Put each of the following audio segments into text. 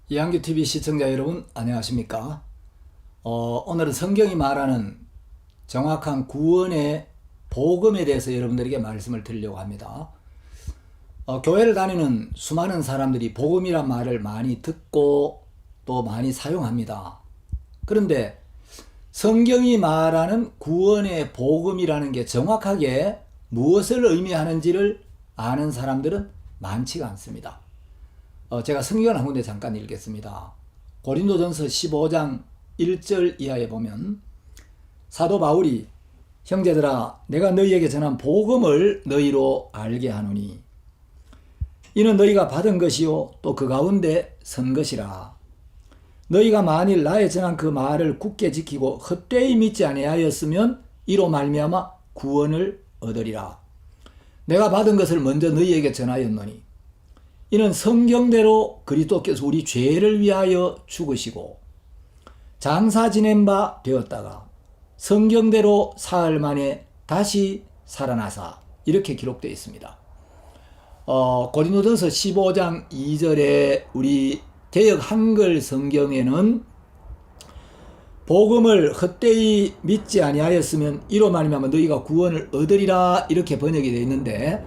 이한규TV 시청자 여러분 안녕하십니까? 오늘은 성경이 말하는 정확한 구원의 복음에 대해서 여러분들에게 말씀을 드리려고 합니다. 교회를 다니는 수많은 사람들이 복음이란 말을 많이 듣고 또 많이 사용합니다. 그런데 성경이 말하는 구원의 복음이라는 게 정확하게 무엇을 의미하는지를 아는 사람들은 많지가 않습니다. 제가 성경을 한 군데 잠깐 읽겠습니다. 고린도전서 15장 1절 이하에 보면 사도 바울이 형제들아 내가 너희에게 전한 복음을 너희로 알게 하노니 이는 너희가 받은 것이요 또 그 가운데 선 것이라. 너희가 만일 나의 전한 그 말을 굳게 지키고 헛되이 믿지 아니하였으면 이로 말미암아 구원을 얻으리라. 내가 받은 것을 먼저 너희에게 전하였노니 이는 성경대로 그리스도께서 우리 죄를 위하여 죽으시고 장사 지낸 바 되었다가 성경대로 사흘 만에 다시 살아나사 이렇게 기록되어 있습니다. 고린도전서 15장 2절에 우리 개역 한글 성경에는 복음을 헛되이 믿지 아니하였으면 이로 말미암아 너희가 구원을 얻으리라 이렇게 번역이 되어 있는데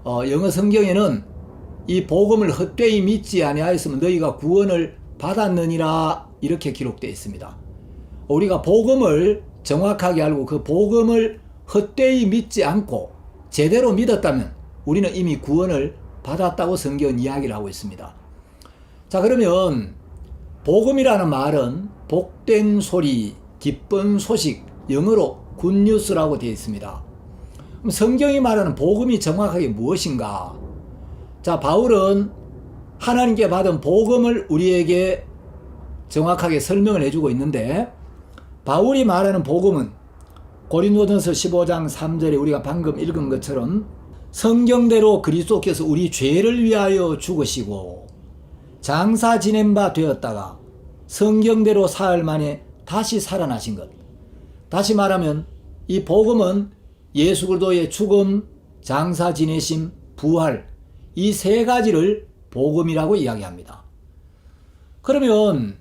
영어 성경에는 이 복음을 헛되이 믿지 아니하였으면 너희가 구원을 받았느니라 이렇게 기록되어 있습니다. 우리가 복음을 정확하게 알고 그 복음을 헛되이 믿지 않고 제대로 믿었다면 우리는 이미 구원을 받았다고 성경은 이야기를 하고 있습니다. 자, 그러면 복음이라는 말은 복된 소리, 기쁜 소식, 영어로 굿뉴스라고 되어 있습니다. 그럼 성경이 말하는 복음이 정확하게 무엇인가? 자, 바울은 하나님께 받은 복음을 우리에게 정확하게 설명을 해주고 있는데 바울이 말하는 복음은 고린도전서 15장 3절에 우리가 방금 읽은 것처럼 성경대로 그리스도께서 우리 죄를 위하여 죽으시고 장사 지낸 바 되었다가 성경대로 사흘 만에 다시 살아나신 것. 다시 말하면 이 복음은 예수 그리스도의 죽음, 장사 지내심, 부활 이 세 가지를 복음이라고 이야기합니다. 그러면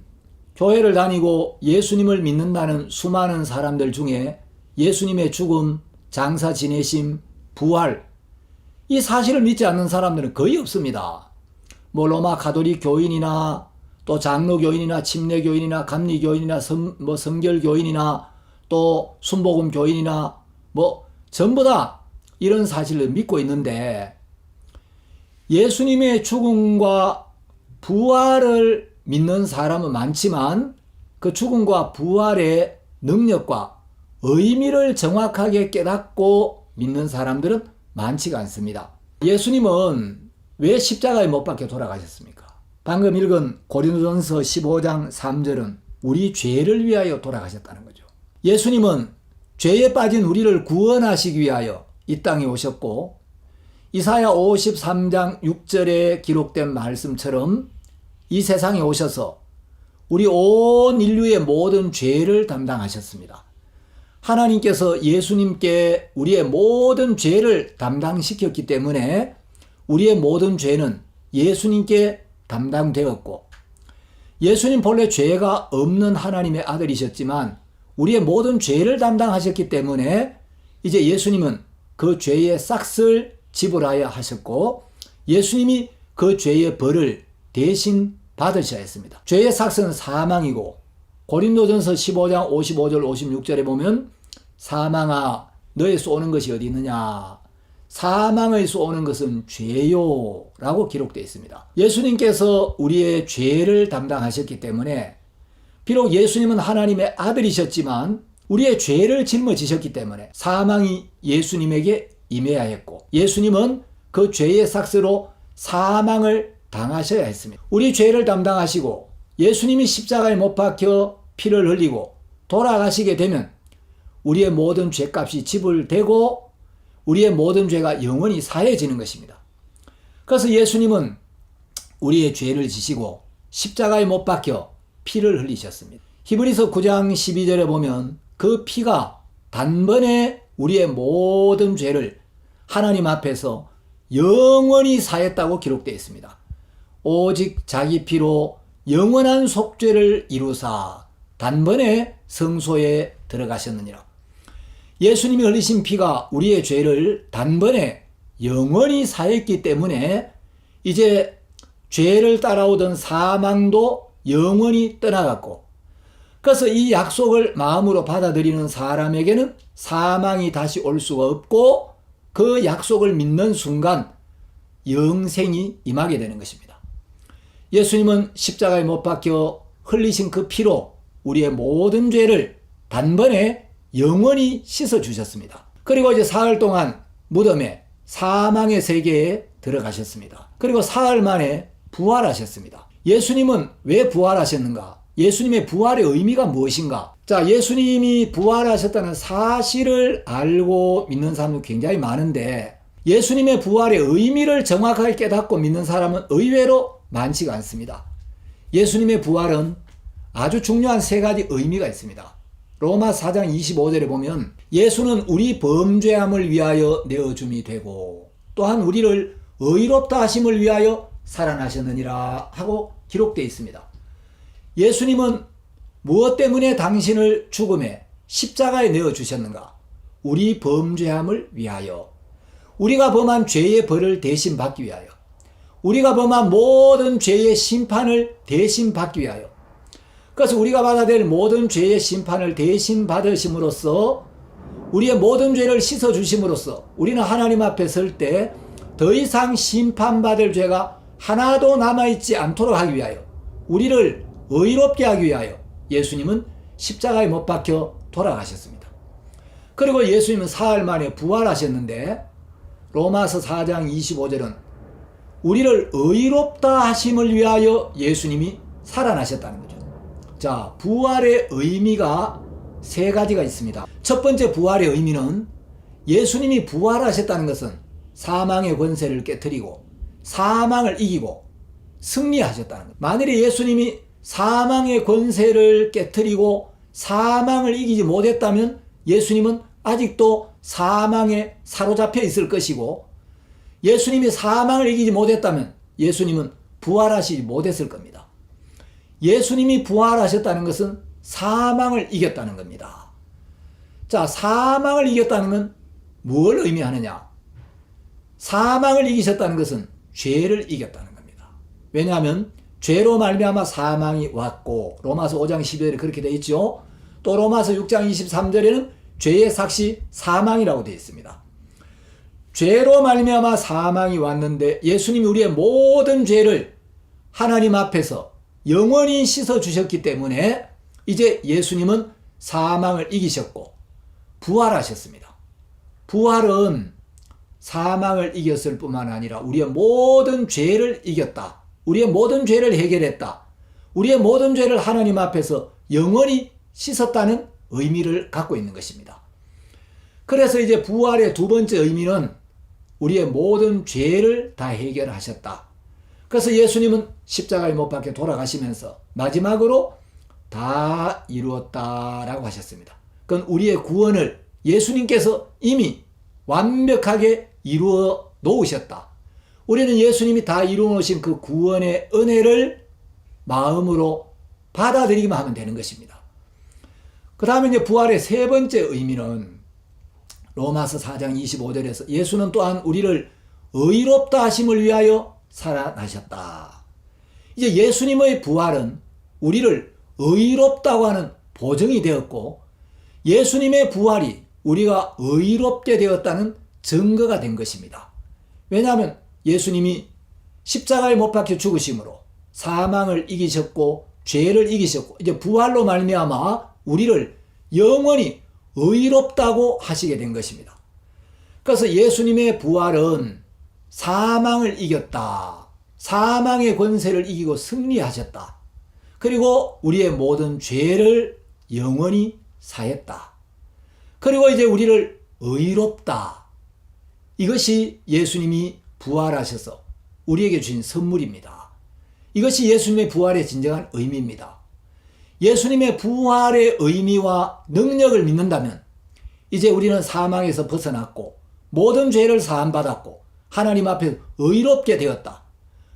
교회를 다니고 예수님을 믿는다는 수많은 사람들 중에 예수님의 죽음, 장사 지내심, 부활 이 사실을 믿지 않는 사람들은 거의 없습니다. 로마 가톨릭 교인이나 또 장로 교인이나 침례 교인이나 감리 교인이나 성결 교인이나 또 순복음 교인이나 전부 다 이런 사실을 믿고 있는데 예수님의 죽음과 부활을 믿는 사람은 많지만 그 죽음과 부활의 능력과 의미를 정확하게 깨닫고 믿는 사람들은 많지가 않습니다. 예수님은 왜 십자가에 못 박혀 돌아가셨습니까? 방금 읽은 고린도전서 15장 3절은 우리 죄를 위하여 돌아가셨다는 거죠. 예수님은 죄에 빠진 우리를 구원하시기 위하여 이 땅에 오셨고 이사야 53장 6절에 기록된 말씀처럼 이 세상에 오셔서 우리 온 인류의 모든 죄를 담당하셨습니다. 하나님께서 예수님께 우리의 모든 죄를 담당시켰기 때문에 우리의 모든 죄는 예수님께 담당되었고 예수님 본래 죄가 없는 하나님의 아들이셨지만 우리의 모든 죄를 담당하셨기 때문에 이제 예수님은 그 죄의 싹을 지불하여 하셨고 예수님이 그 죄의 벌을 대신 받으셔야 했습니다. 죄의 삭스는 사망이고 고린도전서 15장 55절 56절에 보면 사망아 너의 쏘는 것이 어디 있느냐 사망의 쏘는 것은 죄요 라고 기록되어 있습니다. 예수님께서 우리의 죄를 담당하셨기 때문에 비록 예수님은 하나님의 아들이셨지만 우리의 죄를 짊어지셨기 때문에 사망이 예수님에게 임해야 했고 예수님은 그 죄의 삭스로 사망을 당하셔야 했습니다. 우리 죄를 담당하시고 예수님이 십자가에 못 박혀 피를 흘리고 돌아가시게 되면 우리의 모든 죄값이 지불되고 우리의 모든 죄가 영원히 사해지는 것입니다. 그래서 예수님은 우리의 죄를 지시고 십자가에 못 박혀 피를 흘리셨습니다. 히브리서 9장 12절에 보면 그 피가 단번에 우리의 모든 죄를 하나님 앞에서 영원히 사했다고 기록되어 있습니다. 오직 자기 피로 영원한 속죄를 이루사 단번에 성소에 들어가셨느니라. 예수님이 흘리신 피가 우리의 죄를 단번에 영원히 사했기 때문에 이제 죄를 따라오던 사망도 영원히 떠나갔고, 그래서 이 약속을 마음으로 받아들이는 사람에게는 사망이 다시 올 수가 없고 그 약속을 믿는 순간 영생이 임하게 되는 것입니다. 예수님은 십자가에 못 박혀 흘리신 그 피로 우리의 모든 죄를 단번에 영원히 씻어주셨습니다. 그리고 이제 사흘 동안 무덤에 사망의 세계에 들어가셨습니다. 그리고 사흘 만에 부활하셨습니다. 예수님은 왜 부활하셨는가? 예수님의 부활의 의미가 무엇인가? 자, 예수님이 부활하셨다는 사실을 알고 믿는 사람도 굉장히 많은데 예수님의 부활의 의미를 정확하게 깨닫고 믿는 사람은 의외로 많지가 않습니다. 예수님의 부활은 아주 중요한 세 가지 의미가 있습니다. 로마 4장 25절에 보면 예수는 우리 범죄함을 위하여 내어줌이 되고 또한 우리를 의롭다 하심을 위하여 살아나셨느니라 하고 기록되어 있습니다. 예수님은 무엇 때문에 당신을 죽음에 십자가에 내어주셨는가? 우리 범죄함을 위하여, 우리가 범한 죄의 벌을 대신 받기 위하여, 우리가 범한 모든 죄의 심판을 대신 받기 위하여, 그래서 우리가 받아야 될 모든 죄의 심판을 대신 받으심으로써 우리의 모든 죄를 씻어주심으로써 우리는 하나님 앞에 설 때 더 이상 심판받을 죄가 하나도 남아있지 않도록 하기 위하여, 우리를 의롭게 하기 위하여 예수님은 십자가에 못 박혀 돌아가셨습니다. 그리고 예수님은 사흘 만에 부활하셨는데 로마서 4장 25절은 우리를 의롭다 하심을 위하여 예수님이 살아나셨다는 거죠. 자, 부활의 의미가 세 가지가 있습니다. 첫 번째 부활의 의미는 예수님이 부활하셨다는 것은 사망의 권세를 깨뜨리고 사망을 이기고 승리하셨다는 것. 만일에 예수님이 사망의 권세를 깨뜨리고 사망을 이기지 못했다면 예수님은 아직도 사망에 사로잡혀 있을 것이고, 예수님이 사망을 이기지 못했다면 예수님은 부활하시지 못했을 겁니다. 예수님이 부활하셨다는 것은 사망을 이겼다는 겁니다. 자, 사망을 이겼다는 건 뭘 의미하느냐? 사망을 이기셨다는 것은 죄를 이겼다는 겁니다. 왜냐하면 죄로 말미암아 사망이 왔고 로마서 5장 12절에 그렇게 되어 있죠. 또 로마서 6장 23절에는 죄의 삭시 사망이라고 되어 있습니다. 죄로 말미암아 사망이 왔는데 예수님이 우리의 모든 죄를 하나님 앞에서 영원히 씻어주셨기 때문에 이제 예수님은 사망을 이기셨고 부활하셨습니다. 부활은 사망을 이겼을 뿐만 아니라 우리의 모든 죄를 이겼다. 우리의 모든 죄를 해결했다. 우리의 모든 죄를 하나님 앞에서 영원히 씻었다는 의미를 갖고 있는 것입니다. 그래서 이제 부활의 두 번째 의미는 우리의 모든 죄를 다 해결하셨다. 그래서 예수님은 십자가에 못 박혀 돌아가시면서 마지막으로 다 이루었다라고 하셨습니다. 그건 우리의 구원을 예수님께서 이미 완벽하게 이루어 놓으셨다. 우리는 예수님이 다 이루어 놓으신 그 구원의 은혜를 마음으로 받아들이기만 하면 되는 것입니다. 그 다음에 이제 부활의 세 번째 의미는 로마서 4장 25절에서 예수는 또한 우리를 의롭다 하심을 위하여 살아나셨다. 이제 예수님의 부활은 우리를 의롭다고 하는 보증이 되었고 예수님의 부활이 우리가 의롭게 되었다는 증거가 된 것입니다. 왜냐하면 예수님이 십자가에 못 박혀 죽으심으로 사망을 이기셨고 죄를 이기셨고 이제 부활로 말미암아 우리를 영원히 의롭다고 하시게 된 것입니다. 그래서 예수님의 부활은 사망을 이겼다. 사망의 권세를 이기고 승리하셨다. 그리고 우리의 모든 죄를 영원히 사했다. 그리고 이제 우리를 의롭다. 이것이 예수님이 부활하셔서 우리에게 주신 선물입니다. 이것이 예수님의 부활의 진정한 의미입니다. 예수님의 부활의 의미와 능력을 믿는다면 이제 우리는 사망에서 벗어났고 모든 죄를 사함받았고 하나님 앞에 의롭게 되었다.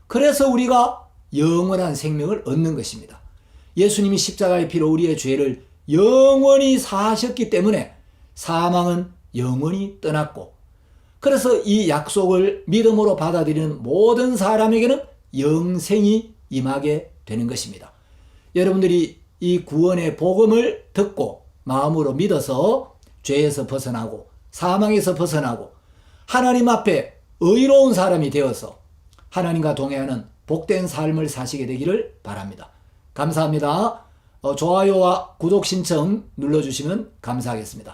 그래서 우리가 영원한 생명을 얻는 것입니다. 예수님이 십자가의 피로 우리의 죄를 영원히 사하셨기 때문에 사망은 영원히 떠났고, 그래서 이 약속을 믿음으로 받아들이는 모든 사람에게는 영생이 임하게 되는 것입니다. 여러분들이 이 구원의 복음을 듣고 마음으로 믿어서 죄에서 벗어나고 사망에서 벗어나고 하나님 앞에 의로운 사람이 되어서 하나님과 동행하는 복된 삶을 사시게 되기를 바랍니다. 감사합니다. 좋아요와 구독 신청 눌러주시면 감사하겠습니다.